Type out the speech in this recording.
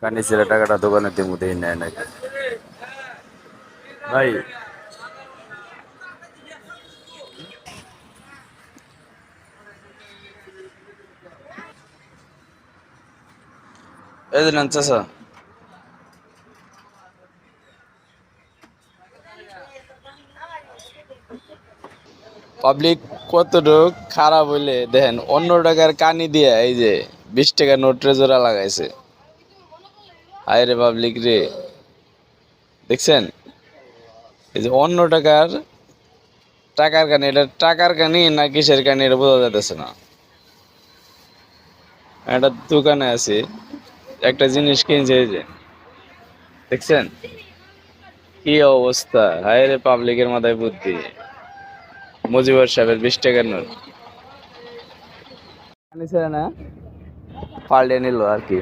কানি ছেড়ে টাকাটা দোকানে দিয়ে মুদেই নেয় নাকি ভাই? এই যে নেন চাচা। পাবলিক কতটুক খারাপ হইলে দেখেন, অন্য টাকার কানি দিয়ে এই যে 20 টাকার নোট জোড়া লাগাইছে। আয় রে পাবলিক রে, দেখছেন? এই যে অন্য টাকার টাকার কানি, এটা টাকার কানি না কিসের কানি এটা বোঝা যাইতেছে না। একটা দোকানে আছি, একটা জিনিস কিনছে, এই যে দেখছেন কি অবস্থা। হায় রে পাবলিকের মাথায় বুদ্ধি। মুজিবুর সাহেবের 20 টাকার নোট কানি ছেড়ে না পাল্টে নিল আর কি।